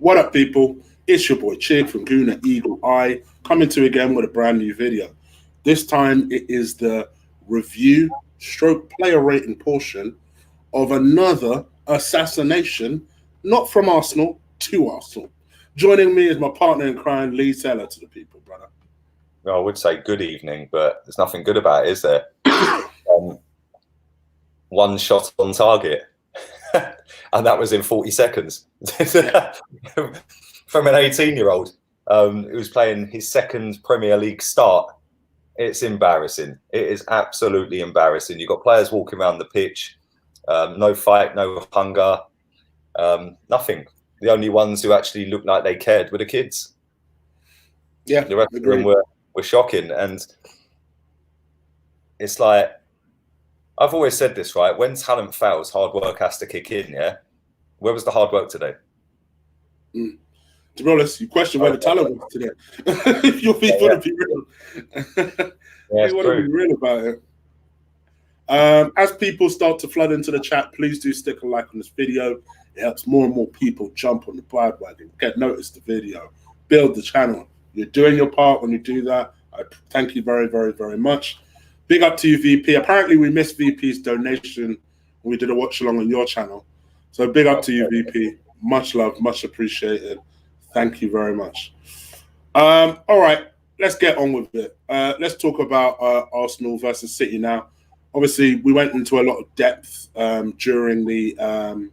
What up, people? It's your boy Chig from Guna Eagle Eye, coming to you again with a brand new video. This time it is the review stroke player rating portion of another assassination, not from Arsenal, to Arsenal. Joining me is my partner in crime, Lee. Say hello to the people, brother. Well, I would say good evening, but there's nothing good about it, is there? One shot on target, and that was in 40 seconds from an 18-year-old who was playing his second Premier League start. It's embarrassing. It is absolutely embarrassing. You've got players walking around the pitch, no fight, no hunger, nothing. The only ones who actually looked like they cared were the kids. Yeah, the rest of them were shocking. And it's like, I've always said this, right? When talent fails, hard work has to kick in, yeah? Where was the hard work today? To be honest, you question where the talent was today. If you're want to be real. You want to be real about it. As people start to flood into the chat, please do stick a like on this video. It helps more and more people jump on the bandwagon, get noticed the video, build the channel. You're doing your part when you do that. I thank you very, very, very much. Big up to you, VP. Apparently, we missed VP's donation when we did a watch along on your channel. So big up to you, VP. Much love, much appreciated. Thank you very much. All right, let's get on with it. Let's talk about Arsenal versus City now. Obviously, we went into a lot of depth during the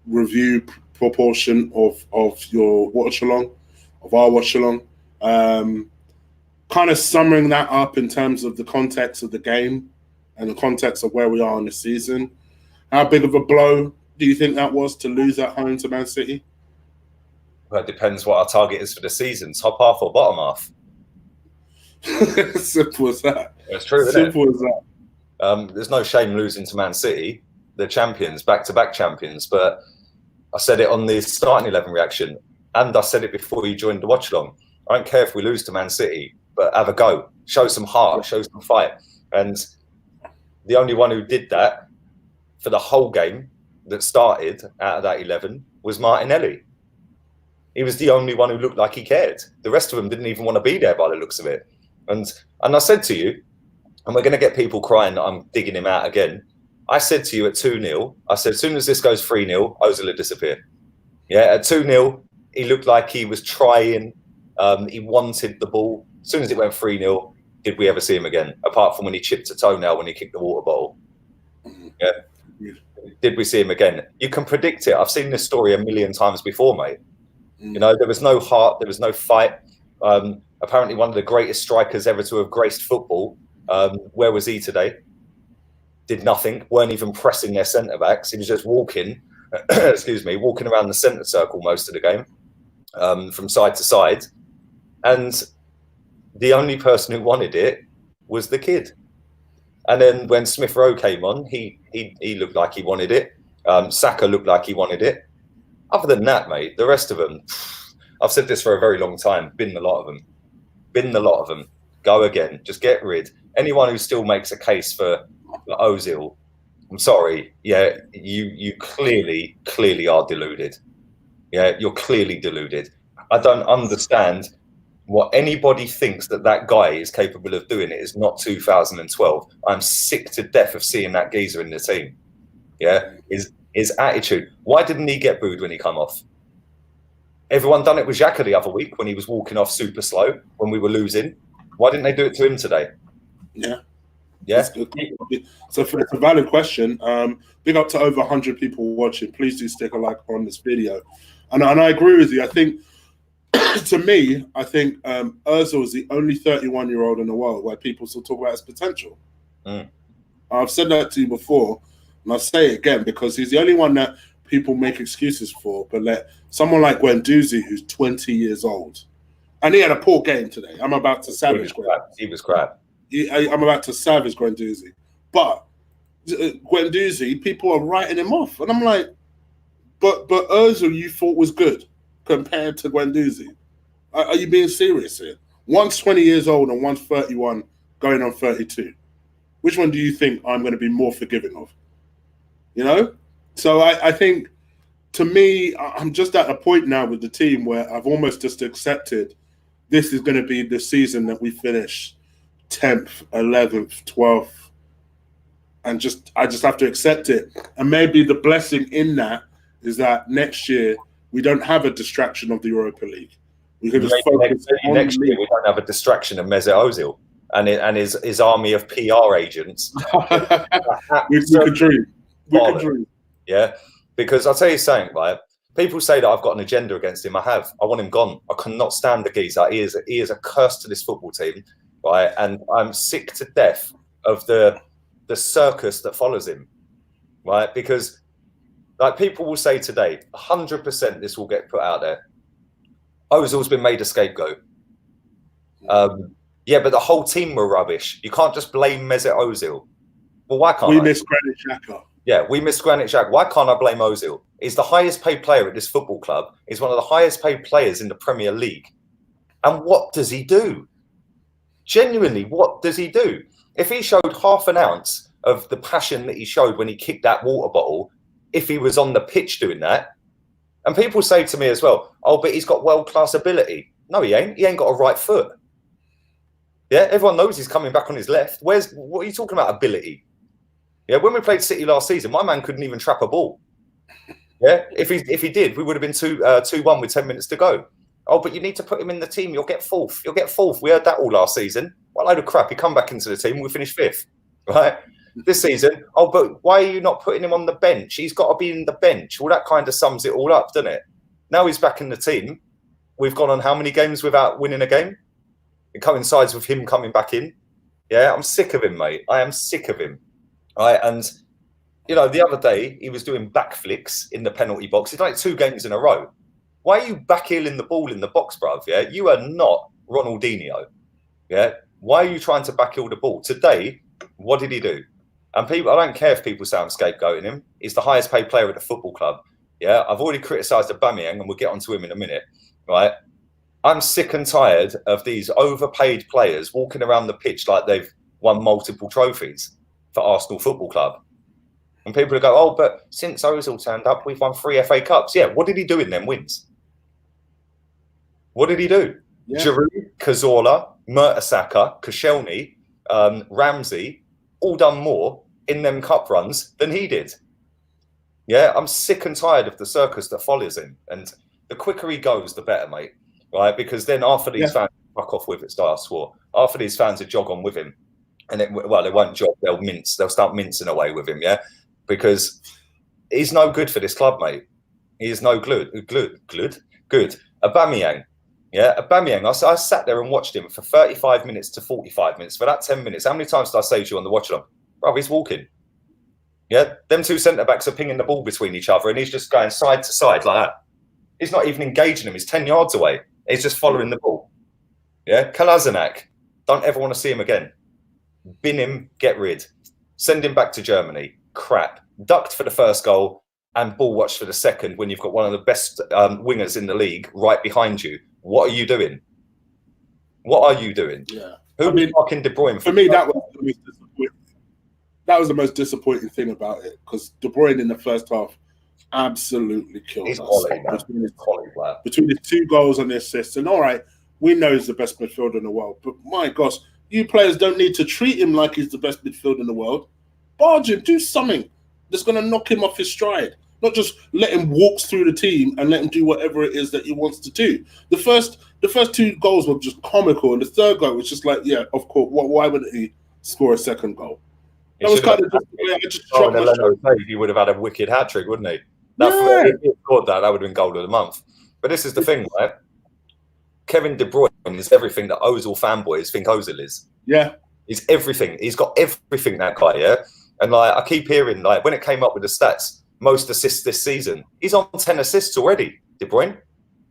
review proportion of your watch along, of our watch along. Kind of summing that up in terms of the context of the game and the context of where we are in the season. How big of a blow do you think that was to lose at home to Man City? Well, it depends what our target is for the season. Top half or bottom half? Simple as that. It's true, isn't Simple as that. There's no shame losing to Man City. They're champions, back-to-back champions. But I said it on the starting 11 reaction, and I said it before you joined the watch-along. I don't care if we lose to Man City, but have a go. Show some heart, show some fight. And the only one who did that for the whole game that started out of that 11 was Martinelli. He was the only one who looked like he cared. The rest of them didn't even want to be there by the looks of it. And I said to you, and we're going to get people crying that I'm digging him out again. I said to you at 2-0, I said, as soon as this goes 3-0, Ozil will disappear. Yeah, at 2-0, he looked like he was trying. He wanted the ball. As soon as it went 3-0, did we ever see him again? Apart from when he chipped a toenail when he kicked the water bottle. Yeah. Did we see him again? You can predict it. I've seen this story a million times before, mate. You know, there was no heart. There was no fight. Apparently one of the greatest strikers ever to have graced football. Where was he today? Did nothing. Weren't even pressing their centre-backs. He was just walking, excuse me, walking around the centre circle most of the game, from side to side. And the only person who wanted it was the kid. And then when Smith Rowe came on, he looked like he wanted it. Saka looked like he wanted it. Other than that, mate, the rest of them, I've said this for a very long time, bin the lot of them. Bin the lot of them. Go again. Just get rid. Anyone who still makes a case for Ozil, I'm sorry. Yeah, you clearly are deluded. Yeah, you're clearly deluded. I don't understand what anybody thinks that guy is capable of doing. It is not 2012. I'm sick to death of seeing that geezer in the team. Yeah, his attitude. Why didn't he get booed when he come off? Everyone done it with Xhaka the other week when he was walking off super slow when we were losing. Why didn't they do it to him today? Yeah. Yeah. So it's a valid question. Big up to over 100 people watching. Please do stick a like on this video. And I agree with you. I think, to me, Ozil is the only 31-year-old in the world where people still talk about his potential. I've said that to you before, and I'll say it again because he's the only one that people make excuses for. But let someone like Guendouzi, who's 20 years old, and he had a poor game today. I'm about to savage. He was crap. I'm about to savage Guendouzi, but Guendouzi, people are writing him off, and I'm like, but Ozil, you thought was good compared to Guendouzi. Are you being serious here? One's 20 years old and one's 31, going on 32. Which one do you think I'm going to be more forgiving of? You know? So I think to me, I'm just at a point now with the team where I've almost just accepted this is going to be the season that we finish 10th, 11th, 12th. And I just have to accept it. And maybe the blessing in that is that next year we don't have a distraction of the Europa League. We can just focus on next year. We don't have a distraction of Mesut Ozil and his army of PR agents. we can dream. We can dream. Yeah, because I'll tell you something, right? People say that I've got an agenda against him. I have. I want him gone. I cannot stand the geezer. He is a curse to this football team, right? And I'm sick to death of the circus that follows him, right? Because like people will say today, 100% this will get put out there. Ozil's been made a scapegoat. Yeah, but the whole team were rubbish. You can't just blame Mesut Ozil. Well, why can't we miss Granit Xhaka? Yeah, we miss Granit Xhaka. Why can't I blame Ozil? He's the highest paid player at this football club. He's one of the highest paid players in the Premier League. And what does he do? Genuinely, what does he do? If he showed half an ounce of the passion that he showed when he kicked that water bottle, if he was on the pitch doing that, and people say to me as well, oh, but he's got world-class ability. No, he ain't. He ain't got a right foot. Yeah, everyone knows he's coming back on his left. What are you talking about ability? Yeah, when we played City last season, my man couldn't even trap a ball. Yeah, if he did, we would have been 2-1 with 10 minutes to go. Oh, but you need to put him in the team. You'll get fourth. You'll get fourth. We heard that all last season. What a load of crap. He come back into the team. We finished fifth, right? This season, oh, but why are you not putting him on the bench? He's got to be in the bench. Well, that kind of sums it all up, doesn't it? Now he's back in the team. We've gone on how many games without winning a game? It coincides with him coming back in. Yeah, I'm sick of him, mate. I am sick of him. Right, and you know, the other day he was doing backflips in the penalty box. He's like 2 games in a row. Why are you backheeling the ball in the box, bruv? Yeah, you are not Ronaldinho. Yeah, why are you trying to backheel the ball today? What did he do? And people, I don't care if people say I'm scapegoating him. He's the highest paid player at the football club. Yeah, I've already criticised Aubameyang, and we'll get onto him in a minute. Right, I'm sick and tired of these overpaid players walking around the pitch like they've won multiple trophies for Arsenal Football Club. And people go, oh, but since Ozil turned up, we've won 3 FA Cups. Yeah, what did he do in them wins? What did he do? Yeah. Giroud, Cazorla, Mertesacker, Koscielny, Ramsey, all done more in them cup runs than he did. Yeah, I'm sick and tired of the circus that follows him. And the quicker he goes, the better, mate. Right? Because then after these fans fuck off with it, I swore. After these fans would jog on with him, and they won't jog, they'll mince. They'll start mincing away with him, yeah? Because he's no good for this club, mate. He is no good. Aubameyang, yeah? Aubameyang, I sat there and watched him for 35 minutes to 45 minutes. For that 10 minutes, how many times did I say to you on the watch-along? Bro, he's walking. Yeah? Them 2 centre-backs are pinging the ball between each other, and he's just going side to side like that. He's not even engaging him. He's 10 yards away. He's just following the ball. Yeah? Kolasinac, don't ever want to see him again. Bin him, get rid. Send him back to Germany. Crap. Ducked for the first goal and ball watched for the second when you've got one of the best wingers in the league right behind you. What are you doing? What are you doing? Yeah. Who was fucking De Bruyne? For me, that was the most disappointing. That was the most disappointing thing about it, because De Bruyne in the first half absolutely killed us. Between the 2 goals and the assists, and all right, we know he's the best midfielder in the world, but my gosh, you players don't need to treat him like he's the best midfielder in the world. Barge him, do something that's going to knock him off his stride. Not just let him walk through the team and let him do whatever it is that he wants to do. The first 2 goals were just comical, and the 3rd goal was just like, yeah, of course. Why wouldn't he score a 2nd goal? That was kind of just the way I just shot my shot. He would have had a wicked hat trick, wouldn't he? If he scored that would have been goal of the month. But this is the thing, right? Kevin De Bruyne is everything that Ozil fanboys think Ozil is. Yeah. He's everything. He's got everything, that guy, yeah? And like I keep hearing, like when it came up with the stats, most assists this season, he's on 10 assists already, De Bruyne.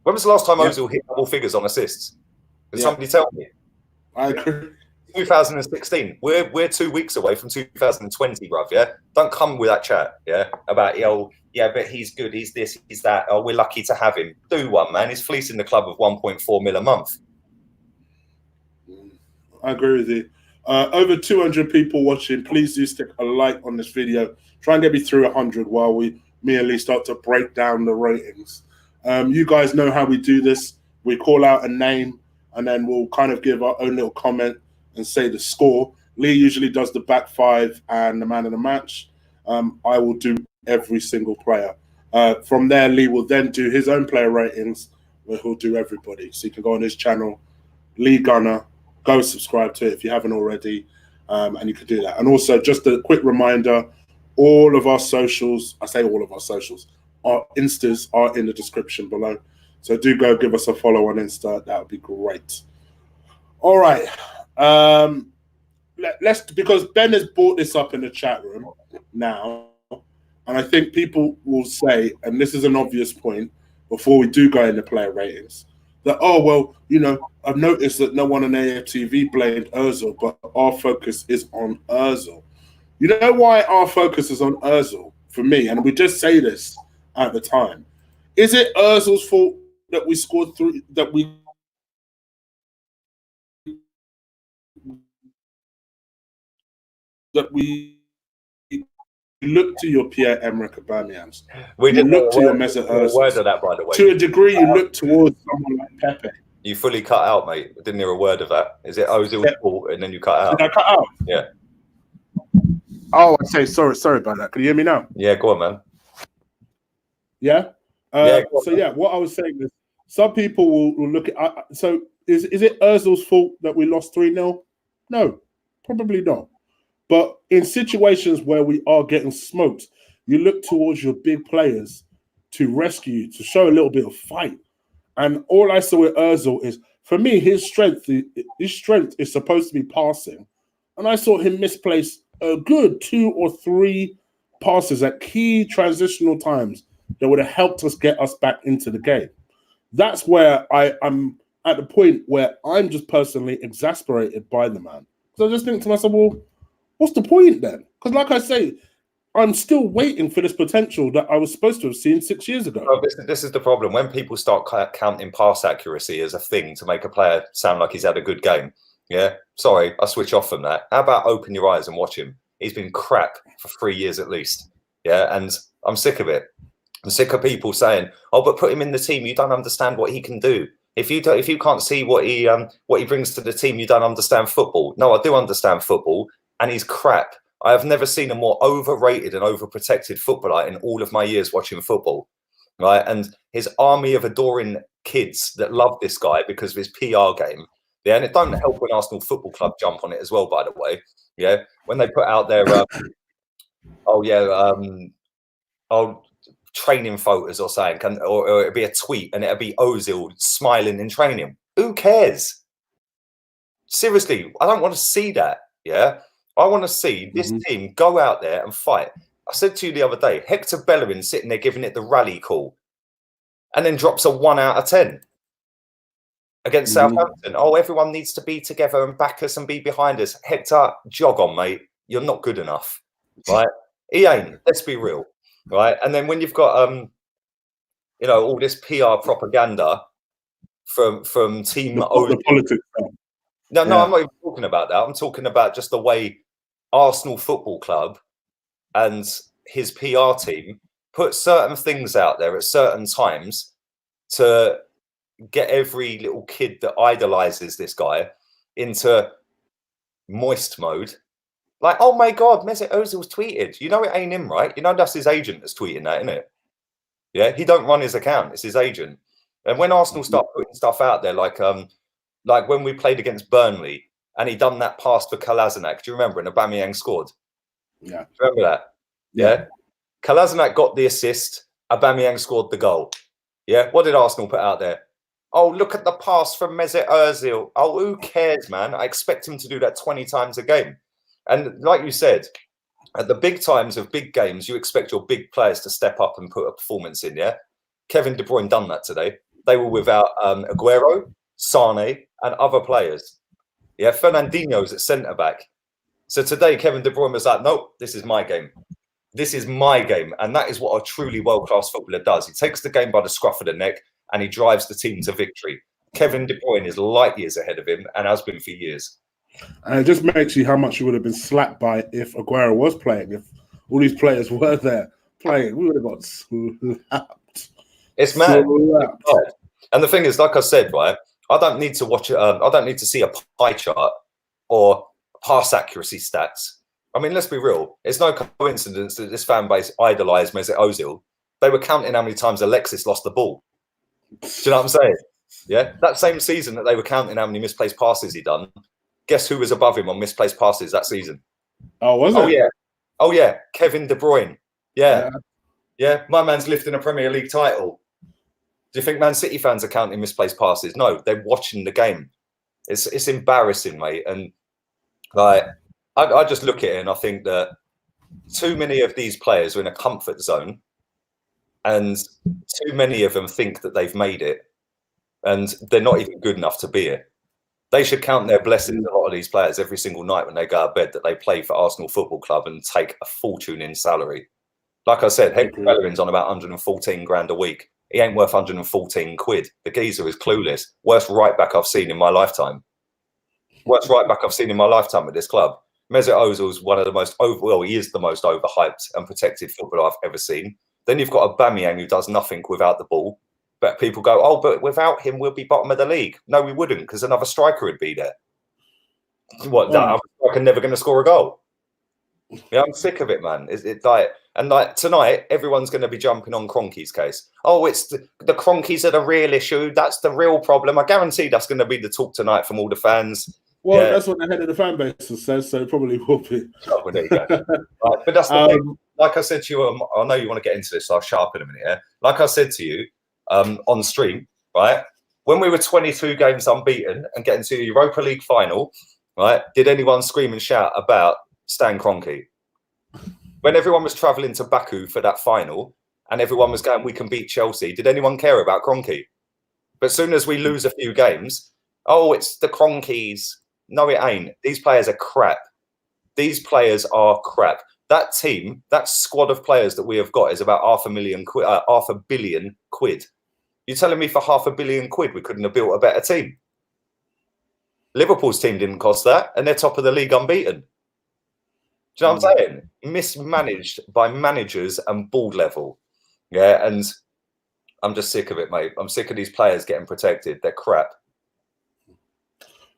When was the last time Ozil hit double figures on assists? Can somebody tell me? I agree. 2016. We're 2 weeks away from 2020, bruv, yeah? Don't come with that chat, yeah? About, yeah, but he's good, he's this, he's that. Oh, we're lucky to have him. Do one, man. He's fleecing the club of 1.4 mil a month. I agree with you. Over 200 people watching. Please do stick a like on this video. Try and get me through 100 while we me and Lee start to break down the ratings. You guys know how we do this. We call out a name, and then we'll kind of give our own little comment and say the score. Lee usually does the back five and the man of the match. I will do every single player. From there, Lee will then do his own player ratings, where he'll do everybody. So you can go on his channel, Lee Gunner, go subscribe to it if you haven't already, and you can do that. And also, just a quick reminder, all of our socials, I say all of our socials, our Instas are in the description below. So do go give us a follow on Insta. That would be great. All right. Let's, because Ben has brought this up in the chat room now, and I think people will say, and this is an obvious point before we do go into player ratings, that, oh, well, you know, I've noticed that no one on AFTV blamed Ozil, but our focus is on Ozil. You know why our focus is on Ozil, for me, and we just say this at the time. Is it Ozil's fault that we scored through, that we look to your Pierre-Emerick Aubameyangs? We didn't look to your Mesut Ozil. Word of that, by the way. To a degree, you look towards someone like Pepe. You fully cut out, mate. Didn't hear a word of that. Is it Ozil's fault and then you cut out? Did I cut out? Yeah. Oh, I say sorry about that. Can you hear me now? Yeah, go on, man. Yeah. Yeah. So yeah, what I was saying is, some people will look at. So is it Ozil's fault that we lost 3-0? No, probably not. But in situations where we are getting smoked, you look towards your big players to rescue you, to show a little bit of fight. And all I saw with Ozil is, for me, his strength is supposed to be passing. And I saw him misplace a good 2 or 3 passes at key transitional times that would have helped us get us back into the game. That's where I'm at the point where I'm just personally exasperated by the man. So I just think to myself, well, what's the point then? Because like I say, I'm still waiting for this potential that I was supposed to have seen 6 years ago. Well, this is the problem. When people start counting pass accuracy as a thing to make a player sound like he's had a good game, yeah, sorry, I switch off from that. How about open your eyes and watch him? He's been crap for 3 years at least. Yeah, and I'm sick of it. I'm sick of people saying, "Oh, but put him in the team. You don't understand what he can do. If you can't see what he brings to the team, you don't understand football." No, I do understand football, and he's crap. I have never seen a more overrated and overprotected footballer in all of my years watching football. Right, and his army of adoring kids that love this guy because of his PR game. Yeah, and it don't help when Arsenal Football Club jump on it as well, by the way. Yeah, when they put out their training photos or something, or it'd be a tweet and it'd be Ozil smiling in training. Who cares? Seriously, I don't want to see that. Yeah, I want to see this team go out there and fight. I said to you the other day, Hector Bellerin sitting there giving it the rally call, and then drops a 1 out of 10 against Southampton. Oh, everyone needs to be together and back us and be behind us. Hector, jog on, mate. You're not good enough, right? He ain't. Let's be real. Right, and then when you've got all this PR propaganda from Team the politics. No, I'm not even talking about that. I'm talking about just the way Arsenal Football Club and his PR team put certain things out there at certain times to get every little kid that idolizes this guy into moist mode. Like, oh my God, Mesut Ozil's tweeted. You know it ain't him, right? You know that's his agent that's tweeting that, isn't it? Yeah, he don't run his account. It's his agent. And when Arsenal start putting stuff out there, like when we played against Burnley and he done that pass for Kolasinac, do you remember? And Aubameyang scored. Yeah. Remember that? Yeah. Kolasinac got the assist. Aubameyang scored the goal. Yeah. What did Arsenal put out there? Oh, look at the pass from Mesut Ozil. Oh, who cares, man? I expect him to do that 20 times a game. And like you said, at the big times of big games, you expect your big players to step up and put a performance in, yeah? Kevin De Bruyne done that today. They were without Aguero, Sane, and other players. Yeah, Fernandinho's at centre-back. So today, Kevin De Bruyne was like, nope, this is my game. This is my game. And that is what a truly world-class footballer does. He takes the game by the scruff of the neck and he drives the team to victory. Kevin De Bruyne is light years ahead of him and has been for years. And it just makes you how much you would have been slapped by if Aguero was playing, if all these players were there playing, we would have got slapped. It's mad. And the thing is, like I said, right, I don't need to watch I don't need to see a pie chart or pass accuracy stats. I mean, let's be real. It's no coincidence that this fan base idolised Mesut Ozil. They were counting how many times Alexis lost the ball. Do you know what I'm saying? Yeah, that same season that they were counting how many misplaced passes he'd done, guess who was above him on misplaced passes that season? Oh, was it? Oh, yeah. Oh, yeah. Kevin De Bruyne. Yeah. Yeah. My man's lifting a Premier League title. Do you think Man City fans are counting misplaced passes? No, they're watching the game. It's embarrassing, mate. And like, I just look at it and I think that too many of these players are in a comfort zone, and too many of them think that they've made it, and they're not even good enough to be it. They should count their blessings, a lot of these players, every single night when they go to bed, that they play for Arsenal Football Club and take a fortune in salary. Like I said, Hector Bellerin's on about 114 grand a week. He ain't worth 114 quid. The geezer is clueless. Worst right back I've seen in my lifetime. Worst right back I've seen in my lifetime at this club. Mesut Ozil's one of the most he is the most overhyped and protected footballer I've ever seen. Then you've got Aubameyang, who does nothing without the ball. But people go, oh, but without him, we'll be bottom of the league. No, we wouldn't, because another striker would be there. What? That other striker never going to score a goal? Yeah, I'm sick of it, man. It's like, and like tonight, everyone's going to be jumping on Kroenke's case. Oh, it's the Kroenkes are the real issue. That's the real problem. I guarantee that's going to be the talk tonight from all the fans. Well, that's what the head of the fan base says, so it probably will be. Oh, well, there you go. Right, but that's the thing. Like I said to you, I know you want to get into this, so I'll sharpen a minute here. Like I said to you on stream, right? When we were 22 games unbeaten and getting to the Europa League final, right? Did anyone scream and shout about Stan Kroenke? When everyone was travelling to Baku for that final and everyone was going, we can beat Chelsea, did anyone care about Kroenke? But as soon as we lose a few games, oh, it's the Kroenkes. No, it ain't. These players are crap. These players are crap. That team, that squad of players that we have got is about £500 million quid. You're telling me for £500 million we couldn't have built a better team? Liverpool's team didn't cost that, and they're top of the league unbeaten. Do you know what I'm saying? Mismanaged by managers and board level. Yeah, and I'm just sick of it, mate. I'm sick of these players getting protected. They're crap.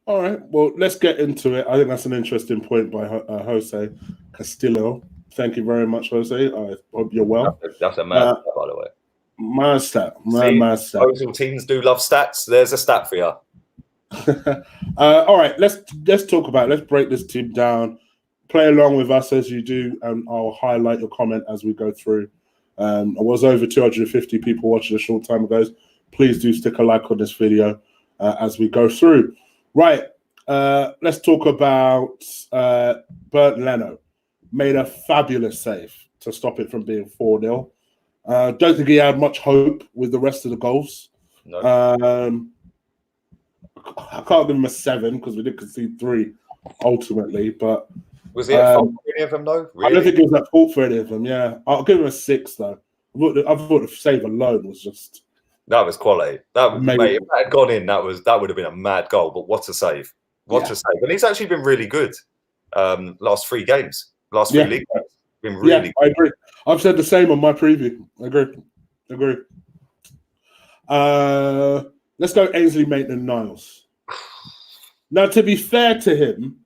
All right, well, let's get into it. I think that's an interesting point by Jose Castillo. Thank you very much, Jose. I hope you're well. That's a mad stat, by the way. Mad stat. Mad stat. Ozil teams do love stats. There's a stat for you. All right, let's talk about it. Let's break this team down. Play along with us as you do, and I'll highlight your comment as we go through. I was over 250 people watching a short time ago. Please do stick a like on this video as we go through. Right, let's talk about Bernd Leno. Made a fabulous save to stop it from being 4-0. Don't think he had much hope with the rest of the goals. No. I can't give him a 7 because we did concede 3 ultimately, but was it at fault for any of them though? Really? I don't think it was at fault for any of them. Yeah, I'll give him a 6 though. I thought the save alone was just that was quality. That mate, if that had gone in, that would have been a mad goal. But what a save! What a save! And he's actually been really good. Last 3 games, last 3 league games, been really. I agree. I've said the same on my preview. I agree. Let's go Ainsley Maitland-Niles. Now, to be fair to him,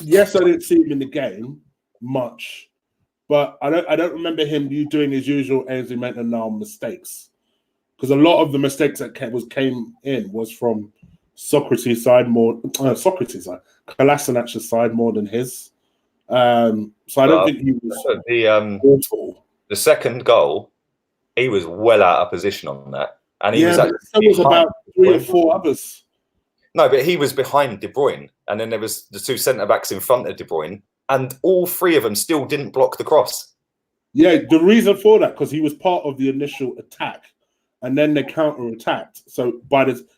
yes, I didn't see him in the game much, but I don't remember him doing his usual Ainsley Maitland-Niles mistakes, because a lot of the mistakes that came in was from Kolasinac side more than his. So I don't think he was awful. The second goal, he was well out of position on that. And he was about 3 or 4 others. No, but he was behind De Bruyne, and then there was the 2 centre-backs in front of De Bruyne, and all 3 of them still didn't block the cross. Yeah, the reason for that, because he was part of the initial attack, and then they counter-attacked. So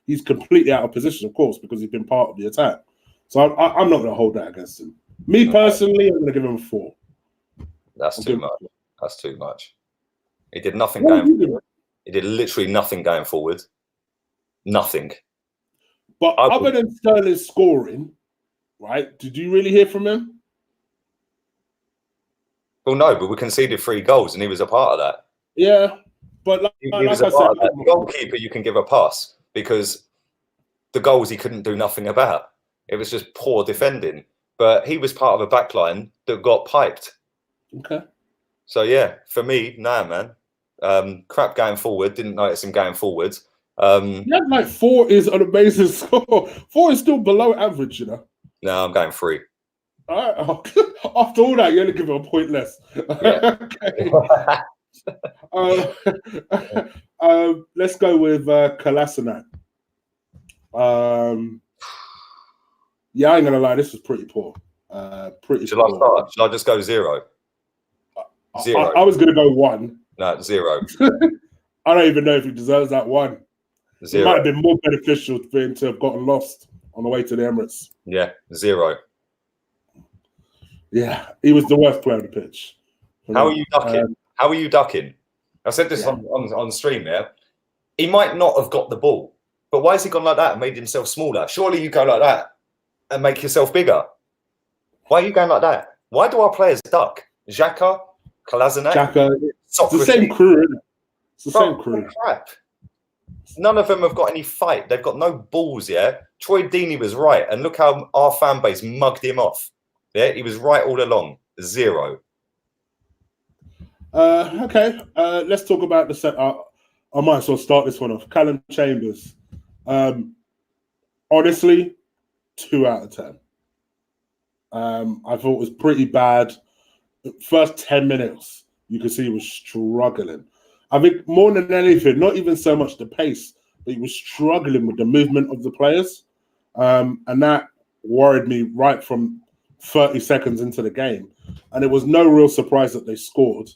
he's completely out of position, of course, because he's been part of the attack. So I'm not going to hold that against him. Me personally, I'm going to give him a 4. That's too much. That's too much. He did nothing going forward. He did literally nothing going forward. Nothing. But other than Sterling scoring, right, did you really hear from him? Well, no, but we conceded 3 goals, and he was a part of that. Yeah, but he was a part of that. The goalkeeper, you can give a pass because the goals he couldn't do nothing about. It was just poor defending. But he was part of a backline that got piped. Okay. So yeah, for me, nah, man. Crap going forward. Didn't notice him going forward. Yeah, like 4 is an amazing score. 4 is still below average, you know. No, I'm going 3. All right. After all that, you only give it a point less. Yeah. Let's go with Kolasinac. Yeah, I ain't gonna lie, this was pretty poor. Pretty Should poor. I start? Should I just go 0? 0. I was gonna go 1. No, 0. I don't even know if he deserves that 1. 0. It might have been more beneficial for him to have gotten lost on the way to the Emirates. Yeah, 0. Yeah, he was the worst player on the pitch. How are you ducking? How are you ducking? I said this on stream, yeah? He might not have got the ball, but why has he gone like that and made himself smaller? Surely you go like that and make yourself bigger. Why are you going like that? Why do our players duck? Xhaka, Kolasinac? Xhaka, it's the same crew, isn't it? It's the same crew. Crap. None of them have got any fight. They've got no balls, yeah? Troy Deeney was right, and look how our fan base mugged him off. Yeah, he was right all along. 0. Okay, let's talk about the set. I might as well start this one off. Callum Chambers. Honestly, 2 out of 10. I thought it was pretty bad. First 10 minutes, you could see he was struggling. I think more than anything, not even so much the pace, but he was struggling with the movement of the players. And that worried me right from 30 seconds into the game. And it was no real surprise that they scored.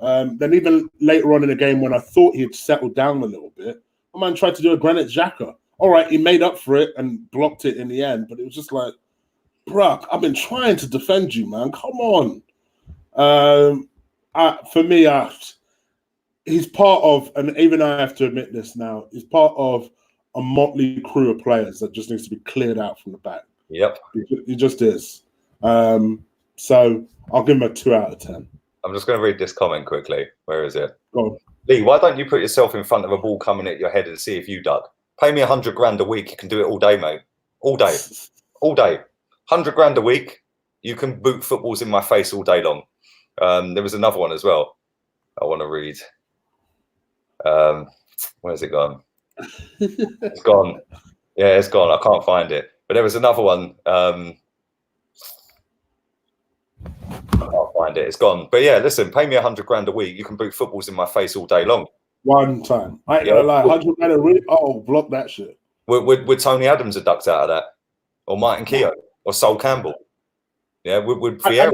Then even later on in the game, when I thought he'd settled down a little bit, my man tried to do a Granit Xhaka. All right, he made up for it and blocked it in the end, but it was just like, bruh, I've been trying to defend you, man. Come on. For me, he's part of, and even I have to admit this now, he's part of a motley crew of players that just needs to be cleared out from the back. Yep. He just is. So I'll give him a 2 out of 10. I'm just going to read this comment quickly. Where is it? Go on. Lee, why don't you put yourself in front of a ball coming at your head and see if you duck? Pay me 100 grand a week. You can do it all day, mate. All day. All day. 100 grand a week. You can boot footballs in my face all day long. There was another one as well I want to read. Where's it gone? It's gone. Yeah, it's gone. I can't find it. But there was another one. I can't find it. It's gone. But yeah, listen, pay me 100 grand a week. You can boot footballs in my face all day long. One time. I ain't gonna lie. 100 grand a week? Oh, block that shit. Would Tony Adams have ducked out of that? Or Martin Keown? Or Sol Campbell? Yeah, would Vieira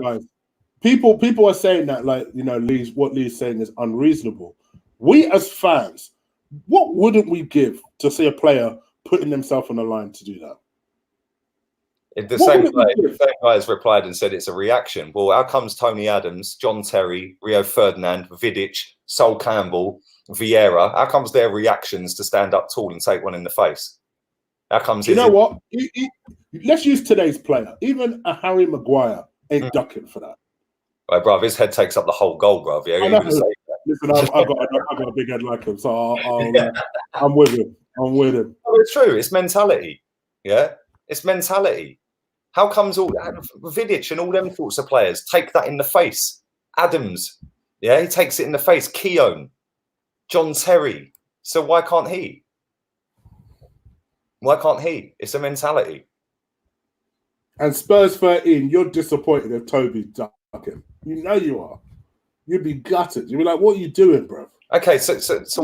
guys. People are saying that, like, you know, what Lee's saying is unreasonable. We as fans, what wouldn't we give to see a player putting themselves on the line to do that? The same guy has replied and said it's a reaction. Well, how comes Tony Adams, John Terry, Rio Ferdinand, Vidic, Sol Campbell, Vieira, how comes their reactions to stand up tall and take one in the face? How comes you know what? Let's use today's player. Even a Harry Maguire ain't ducking for that. Right, bruv, his head takes up the whole goal, bruv. Yeah, listen, I've got a big head like him, so I'm with him. I'm with him. Oh, it's true. It's mentality. Yeah, it's mentality. How comes all Vidic and all them sorts of players take that in the face? Adams, yeah, he takes it in the face. Keown, John Terry. So why can't he? Why can't he? It's a mentality. And Spurs 13, you're disappointed if Toby ducking. You know you are. You'd be gutted. You'd be like, what are you doing, bro? Okay, so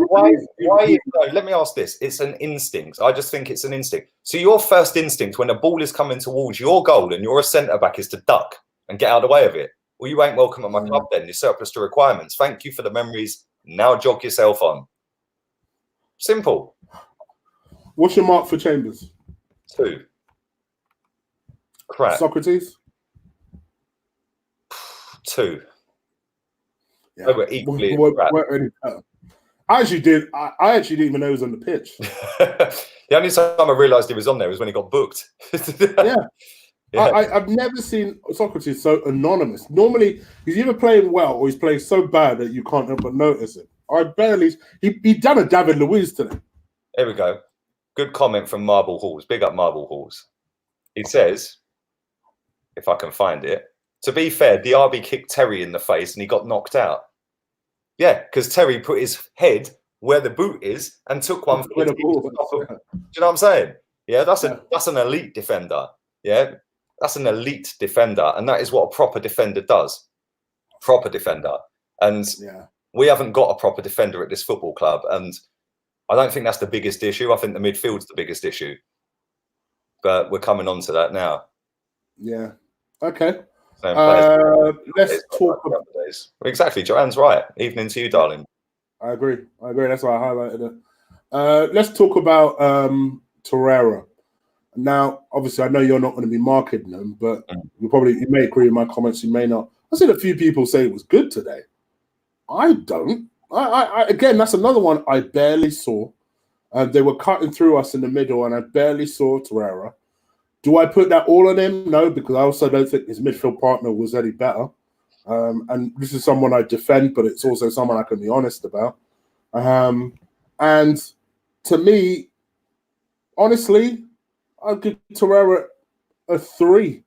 why let me ask this. It's an instinct. I just think it's an instinct. So your first instinct when a ball is coming towards your goal and you're a centre-back is to duck and get out of the way of it. Well, you ain't welcome at my club then. You're surplus to requirements. Thank you for the memories. Now jog yourself on. Simple. What's your mark for Chambers? 2. Crap. Socrates? 2. Yeah. They were equally I actually didn't even know he was on the pitch. The only time I realised he was on there was when he got booked. Yeah. Yeah. I've never seen Socrates so anonymous. Normally, he's either playing well or he's playing so bad that you can't help but notice it. He done a David Luiz today. Here we go. Good comment from Marble Halls. Big up Marble Halls. He says, if I can find it, to be fair, Diaby kicked Terry in the face and he got knocked out. Yeah, because Terry put his head where the boot is and took one for the ball. Do you know what I'm saying? Yeah, that's an elite defender. Yeah, that's an elite defender, and that is what a proper defender does. Proper defender. And we haven't got a proper defender at this football club, and I don't think that's the biggest issue. I think the midfield's the biggest issue. But we're coming on to that now. Yeah. Okay. Let's talk about days. Exactly. Joanne's right. Evening to you, darling. I agree. That's why I highlighted it. Let's talk about Torreira. Now, obviously, I know you're not going to be marketing them, but you may agree with my comments. You may not. I've seen a few people say it was good today. I don't. Again, that's another one I barely saw. They were cutting through us in the middle, and I barely saw Torreira. Do I put that all on him? No, because I also don't think his midfield partner was any better. And this is someone I defend, but it's also someone I can be honest about. And to me, honestly, I'll give Torreira a 3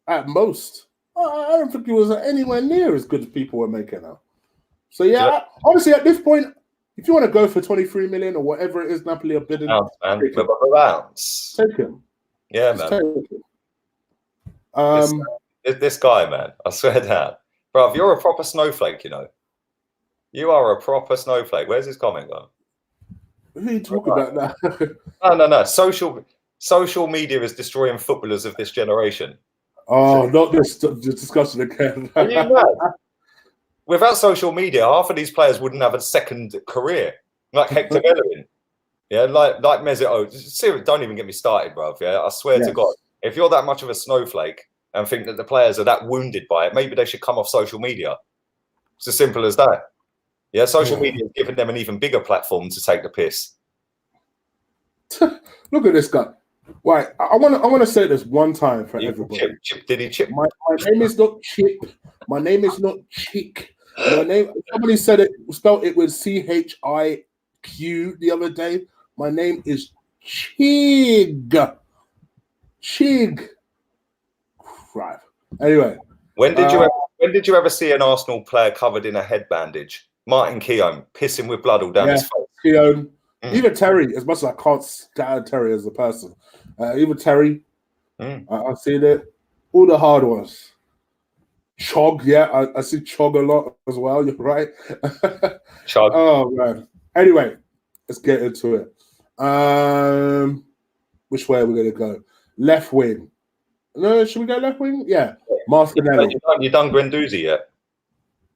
at most. I don't think he was anywhere near as good as people were making out. So, yeah, honestly, at this point, if you want to go for 23 million or whatever it is Napoli are bidding, take him. Yeah, man. This guy, man, I swear down. Bro, you're a proper snowflake, you know. You are a proper snowflake. Where's his comment gone? Who are you talking about now? No. Social media is destroying footballers of this generation. Oh, not this discussion again. Are you mad? Without social media, half of these players wouldn't have a second career. Like Hector Bellerin. Yeah, like Mesut. Don't even get me started, bruv. Yeah, I swear to God. If you're that much of a snowflake and think that the players are that wounded by it, maybe they should come off social media. It's as simple as that. Yeah, social media has given them an even bigger platform to take the piss. Look at this guy. Right, I want to say this one time for everybody. Did he chip? My name is not Chip. My name is not Chick. My name. Somebody said it. Spelled it with CHIQ the other day. My name is Chig. Chig. Right. Anyway. When did you ever see an Arsenal player covered in a head bandage? Martin Keown pissing with blood all down his face. Keown. Even Terry, as much as I can't stand Terry as a person. Even Terry. I've seen it. All the hard ones. Chog, I see Chog a lot as well. You're right. Chog. Oh man. Anyway, let's get into it. Which way are we going to go? Left wing. No, should we go left wing? Yeah. Martinelli. You done Guendouzi yet?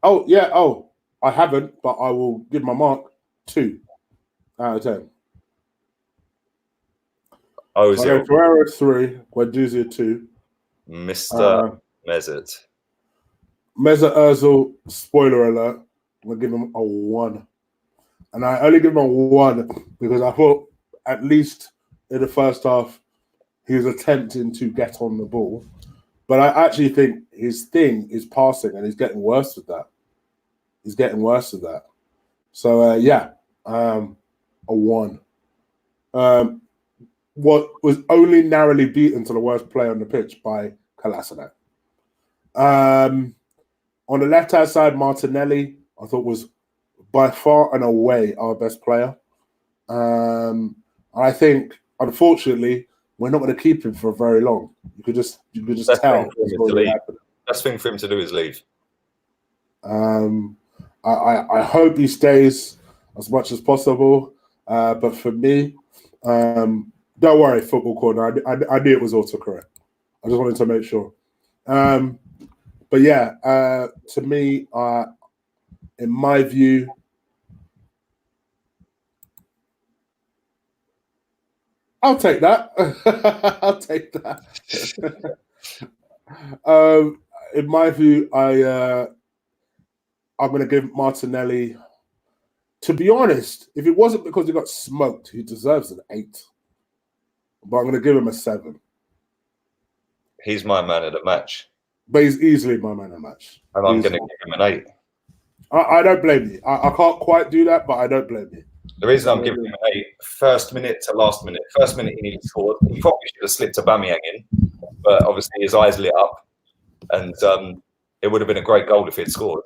Oh, yeah. Oh, I haven't, but I will give my mark 2 out of 10. Oh, is it? Ferreira 3, Guendouzi 2. Mr. Mesut. Mesut Ozil, spoiler alert, I'm going to give him a 1. And I only give him a 1 because I thought at least in the first half he was attempting to get on the ball. But I actually think his thing is passing and he's getting worse with that. So, a 1. What was only narrowly beaten to the worst player on the pitch by Kolasinac. On the left-hand side, Martinelli, I thought was by far and away our best player. I think, unfortunately, we're not going to keep him for very long. You could just tell. Best thing for him to do is leave. I hope he stays as much as possible. But for me, don't worry, Football Corner. I knew it was autocorrect. I just wanted to make sure. But yeah, to me, in my view, I'll take that. I'll take that. In my view, I'm going to give Martinelli. To be honest, if it wasn't because he got smoked, he deserves an 8. But I'm going to give him a 7. He's my man of the match. But he's easily my man of the match. And I'm going to give him an 8. I don't blame you. I can't quite do that, but I don't blame you. The reason I'm giving him an 8, first minute to last minute. First minute he nearly scored. He probably should have slipped Aubameyang in, but obviously his eyes lit up, and it would have been a great goal if he had scored.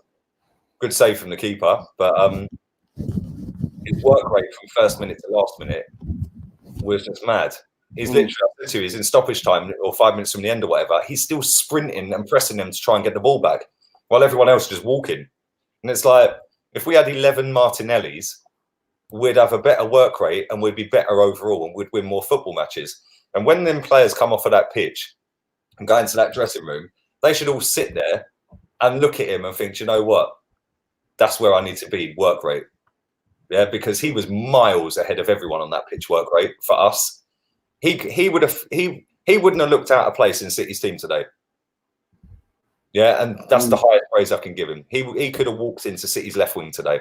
Good save from the keeper, but his work rate from first minute to last minute was just mad. He's literally, he's in stoppage time or 5 minutes from the end or whatever. He's still sprinting and pressing them to try and get the ball back, while everyone else is just walking. And it's like, if we had 11 Martinellis, we'd have a better work rate and we'd be better overall and we'd win more football matches. And when them players come off of that pitch and go into that dressing room, they should all sit there and look at him and think, you know what? That's where I need to be, work rate. Yeah, because he was miles ahead of everyone on that pitch work rate for us. He wouldn't have looked out of place in City's team today. Yeah, and that's the highest praise I can give him. He could have walked into City's left wing today.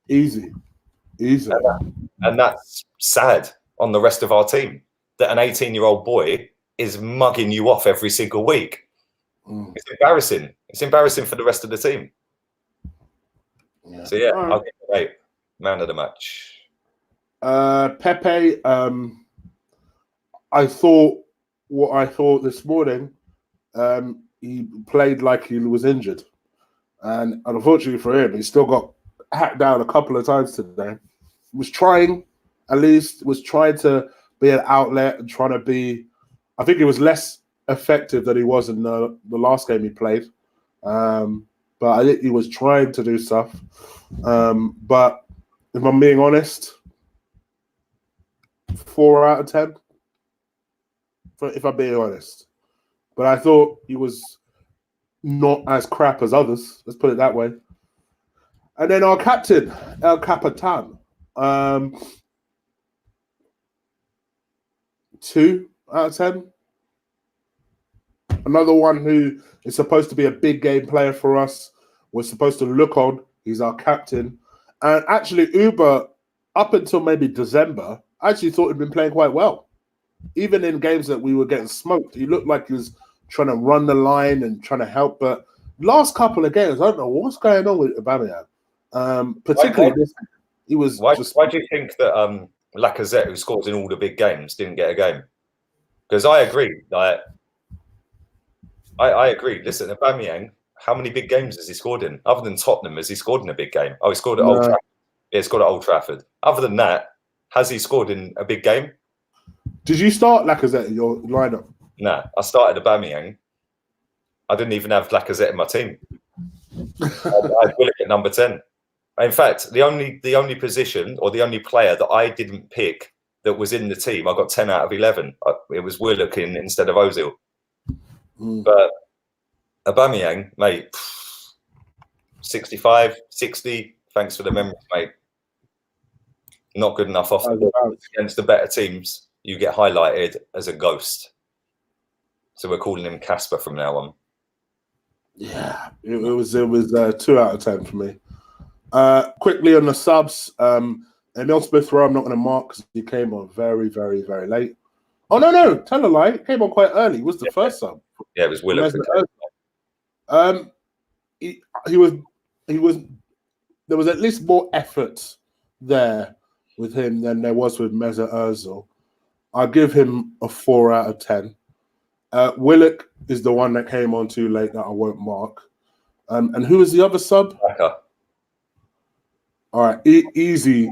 Easy. And that's sad on the rest of our team, that an 18-year-old boy is mugging you off every single week. It's embarrassing. It's embarrassing for the rest of the team. Yeah. So, yeah, I'll give it an 8. Man of the match. Pepe, I thought what I thought this morning, he played like he was injured. And unfortunately for him, he still got hacked down a couple of times today. Was trying to be an outlet and trying to be. I think he was less effective than he was in the last game he played. But I think he was trying to do stuff. But if I'm being honest, 4 out of 10. If I'm being honest. But I thought he was not as crap as others. Let's put it that way. And then our captain, El Capitan. 2 out of 10. Another one who is supposed to be a big game player for us. We're supposed to look on. He's our captain. And actually, Uber, up until maybe December, I actually thought he'd been playing quite well. Even in games that we were getting smoked, he looked like he was trying to run the line and trying to help. But last couple of games, I don't know what's going on with Aubameyang. Particularly this, he was. Why do you think that Lacazette, who scores in all the big games, didn't get a game? Because I agree. Like, I agree. Listen, Aubameyang, how many big games has he scored in? Other than Tottenham, has he scored in a big game? Oh, he scored at Old Trafford. Yeah, he scored at Old Trafford. Other than that, has he scored in a big game? Did you start Lacazette in your lineup? Nah, I started Aubameyang. I didn't even have Lacazette in my team. I had Willock at number 10. In fact, the only position or the only player that I didn't pick that was in the team, I got 10 out of 11. It was Willock instead of Ozil. But Aubameyang, mate, 65, 60. Thanks for the memories, mate. Not good enough off the ball. Against the better teams, you get highlighted as a ghost. So we're calling him Casper from now on. Yeah, it was 2 out of 10 for me. Quickly on the subs, Emil Smith Rowe, I'm not going to mark because he came on very, very, very late. Oh, no, tell a lie. He came on quite early. He was the first sub. Yeah, it was Willock. He was. There was at least more effort there with him than there was with Mesut Ozil. I'll give him a 4 out of 10. Willock is the one that came on too late that I won't mark. And who was the other sub? Saka. All right, easy.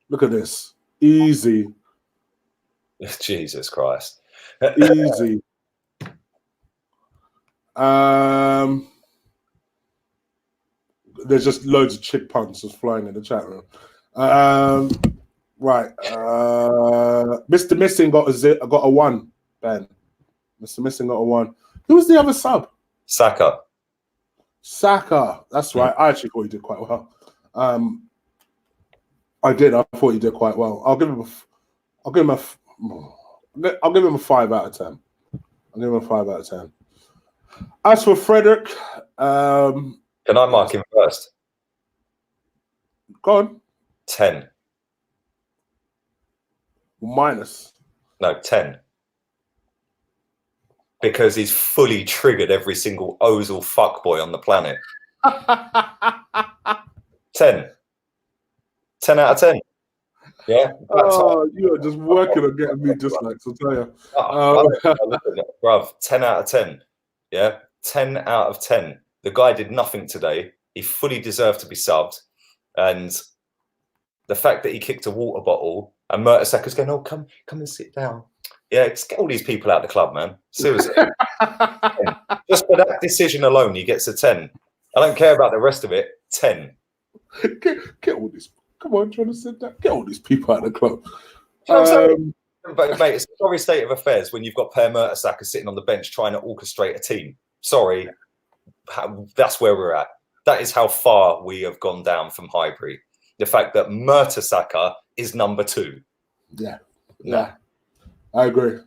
Look at this. Easy. Jesus Christ. Easy. There's just loads of chick puns just flying in the chat room. Right. Mr. Missing got a 1, Ben. Mr. Missing got a 1. Who was the other sub? Saka. That's right. I actually thought he did quite well. I thought he did quite well. I'll give him a 5 out of 10. I'll give him a 5 out of 10. As for Frederick, can I mark him first? Go on. 10. Minus. No, 10. because he's fully triggered every single Ozil fuckboy on the planet. 10. 10 out of 10. Yeah. Oh, you are just working on getting me dislikes, I'll tell you. Bruv, 10 out of 10. Yeah. 10 out of 10. The guy did nothing today. He fully deserved to be subbed. And the fact that he kicked a water bottle and Mertesacker's going, oh, come and sit down. Yeah, just get all these people out of the club, man. Seriously. Just for that decision alone, he gets a 10. I don't care about the rest of it. 10. Get all these. Come on, trying to sit down. Get all these people out of the club. But mate, it's a sorry state of affairs when you've got Per Mertesacker sitting on the bench trying to orchestrate a team. Sorry, that's where we're at. That is how far we have gone down from Highbury. The fact that Mertesacker is number 2. Yeah. I agree.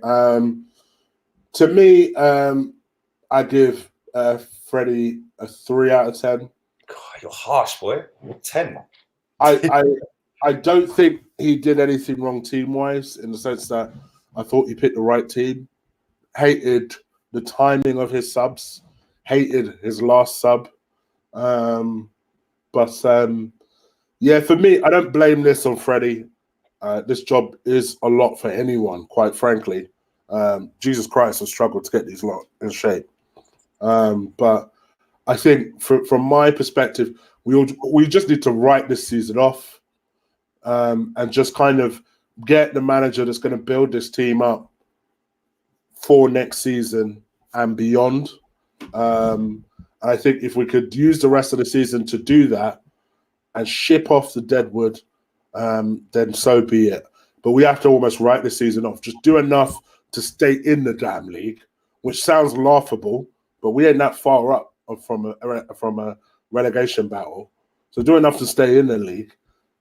To me, I give Freddie a 3 out of 10. God, you're harsh, boy. 10. I don't think he did anything wrong team-wise, in the sense that I thought he picked the right team. Hated the timing of his subs. Hated his last sub. Yeah, for me, I don't blame this on Freddie. This job is a lot for anyone, quite frankly. Jesus Christ has struggled to get these lot in shape. But I think from my perspective, we just need to write this season off and just kind of get the manager that's going to build this team up for next season and beyond. I think if we could use the rest of the season to do that and ship off the deadwood, then so be it. But we have to almost write the season off. Just do enough to stay in the damn league, which sounds laughable, but we ain't that far up from a relegation battle. So do enough to stay in the league,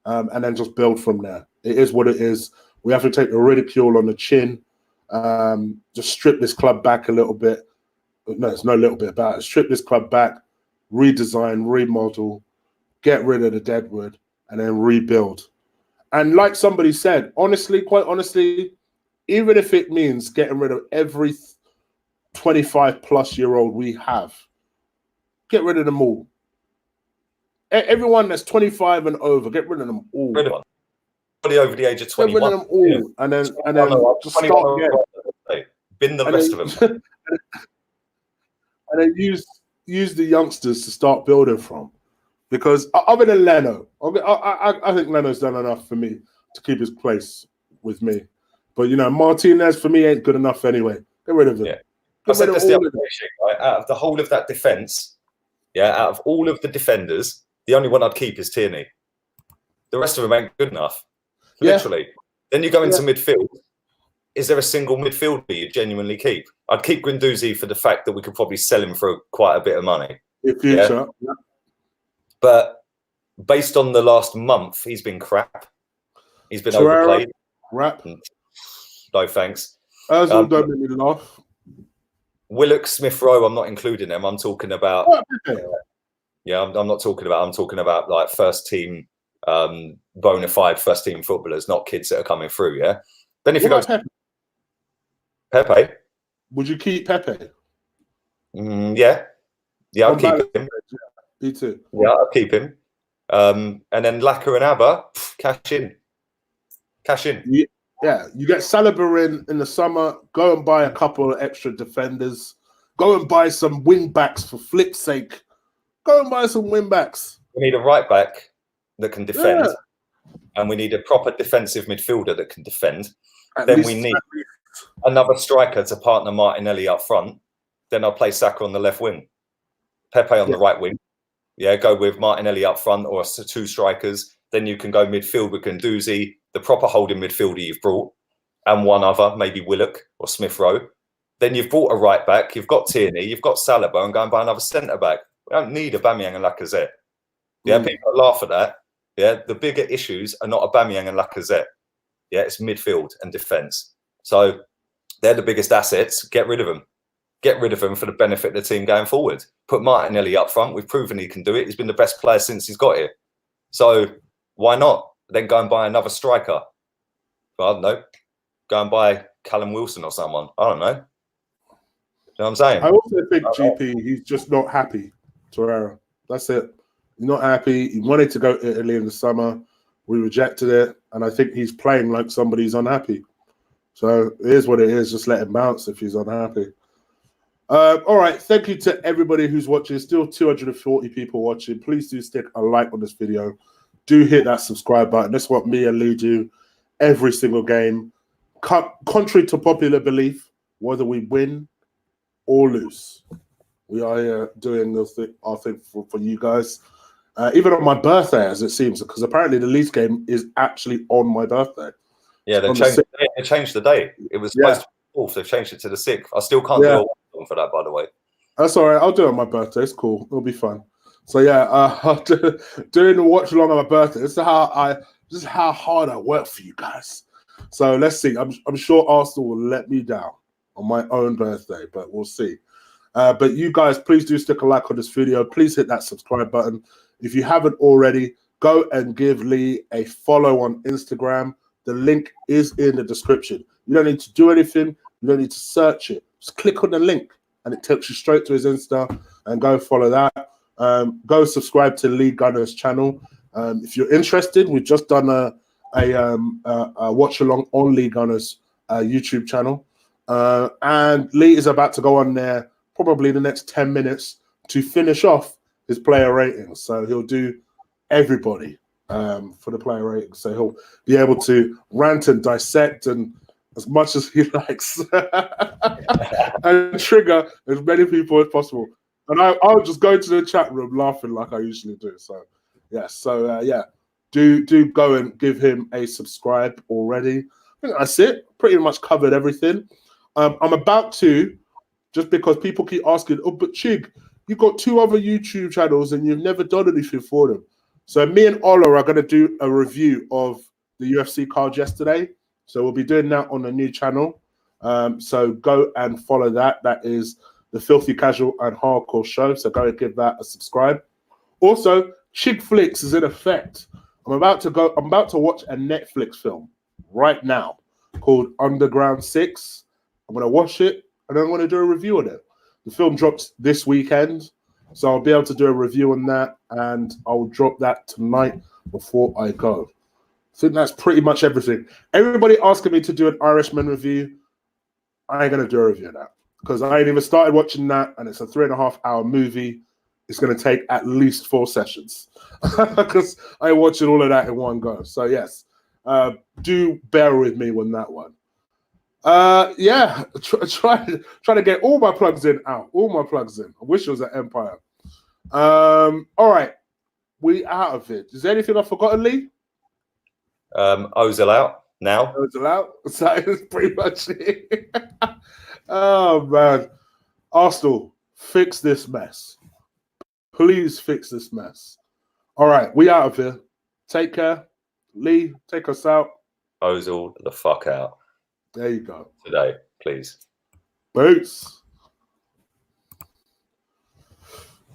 and then just build from there. It is what it is. We have to take the ridicule on the chin. Just strip this club back a little bit. No, it's no little bit about it. Strip this club back, redesign, remodel, get rid of the deadwood, and then rebuild. And like somebody said, honestly, quite honestly, even if it means getting rid of every 25-plus-year-old we have, get rid of them all. Everyone that's 25 and over, get rid of them all. Everybody over the age of 21. Get rid of them all, yeah. and then just start again. Bin the rest of them. And then use the youngsters to start building from. Because other than Leno, I think Leno's done enough for me to keep his place with me. But, Martinez, for me, ain't good enough anyway. Get rid of him. Yeah. I said this the other day, right? Out of the whole of that defence, out of all of the defenders, the only one I'd keep is Tierney. The rest of them ain't good enough. Literally. Yeah. Then you go into midfield. Is there a single midfielder you genuinely keep? I'd keep Guendouzi for the fact that we could probably sell him for quite a bit of money. In future. Yeah. But based on the last month, he's been crap. He's been overplayed. Crap. No thanks. Ozil don't make me laugh. Willock, Smith Rowe, I'm not including them. I'm talking about. I'm not talking about. I'm talking about like first team, bona fide first team footballers, not kids that are coming through. Yeah. Then if you go to Pepe, would you keep Pepe? Yeah, I'll keep him. Me too. Yeah, I'll keep him. And then Laka and Abba, cash in. Yeah, you get Saliba in the summer. Go and buy a couple of extra defenders. Go and buy some wing backs for flip's sake. Go and buy some wing backs. We need a right back that can defend, and we need a proper defensive midfielder that can defend. Then we need another striker to partner Martinelli up front. Then I'll play Saka on the left wing, Pepe on the right wing. Yeah, go with Martinelli up front or 2 strikers. Then you can go midfield with Guendouzi, the proper holding midfielder you've brought, and one other, maybe Willock or Smith Rowe. Then you've brought a right back, you've got Tierney, you've got Saliba, and go and buy another centre back. We don't need Aubameyang and Lacazette. Yeah, people laugh at that. Yeah, the bigger issues are not Aubameyang and Lacazette. Yeah, it's midfield and defence. So they're the biggest assets. Get rid of them. Get rid of them for the benefit of the team going forward. Put Martinelli up front. We've proven he can do it. He's been the best player since he's got here. So why not? Then go and buy another striker. I don't know. Go and buy Callum Wilson or someone. I don't know. know what I'm saying? I also think GP, he's just not happy, Torreira. That's it. He's not happy. He wanted to go to Italy in the summer. We rejected it. And I think he's playing like somebody's unhappy. So it is what it is. Just let him bounce if he's unhappy. All right. Thank you to everybody who's watching. Still 240 people watching. Please do stick a like on this video. Do hit that subscribe button. That's what me and Lee do every single game. Contrary to popular belief, whether we win or lose, we are doing our thing for you guys. Even on my birthday, as it seems, because apparently the Leeds game is actually on my birthday. Yeah, they changed the date. It was supposed to be 4th. They've changed it to the 6th. I still can't do a one for that, by the way. That's all right. I'll do it on my birthday. It's cool. It'll be fun. So yeah, doing the watch along on my birthday. This is how hard I work for you guys. So let's see. I'm sure Arsenal will let me down on my own birthday, but we'll see. But you guys, please do stick a like on this video. Please hit that subscribe button. If you haven't already, go and give Lee a follow on Instagram. The link is in the description. You don't need to do anything. You don't need to search it. Just click on the link and it takes you straight to his Insta, and go follow that. Go subscribe to Lee Gunner's channel. If you're interested, we've just done a watch along on Lee Gunner's YouTube channel. And Lee is about to go on there probably in the next 10 minutes to finish off his player ratings. So he'll do everybody for the player ratings. So he'll be able to rant and dissect and as much as he likes and trigger as many people as possible. And I'll just go to the chat room laughing like I usually do. So yeah, do go and give him a subscribe already. I think that's it. Pretty much covered everything. I'm about to, just because people keep asking, oh, but Chig, you've got 2 other YouTube channels and you've never done anything for them. So me and Ola are going to do a review of the UFC card yesterday. So we'll be doing that on a new channel. So go and follow that. That is the Filthy Casual and Hardcore Show. So go and give that a subscribe. Also, Chig Flicks is in effect. I'm about to watch a Netflix film right now called Underground 6. I'm going to watch it and I'm going to do a review on it. The film drops this weekend, so I'll be able to do a review on that, and I'll drop that tonight before I go. I think that's pretty much everything. Everybody asking me to do an Irishman review. I ain't going to do a review of that because I ain't even started watching that, and it's a 3.5-hour movie. It's going to take at least 4 sessions because I watched all of that in one go. So yes, do bear with me on that one. Yeah, try to get all my plugs in out. All my plugs in. I wish it was an Empire. All right, we out of it. Is there anything I've forgotten, Lee? Ozil out now. Ozil out. So that is pretty much it. Oh man, Arsenal, fix this mess. Please fix this mess. All right, we out of here. Take care. Lee, take us out. Ozil the fuck out. There you go. Today, please. Boots.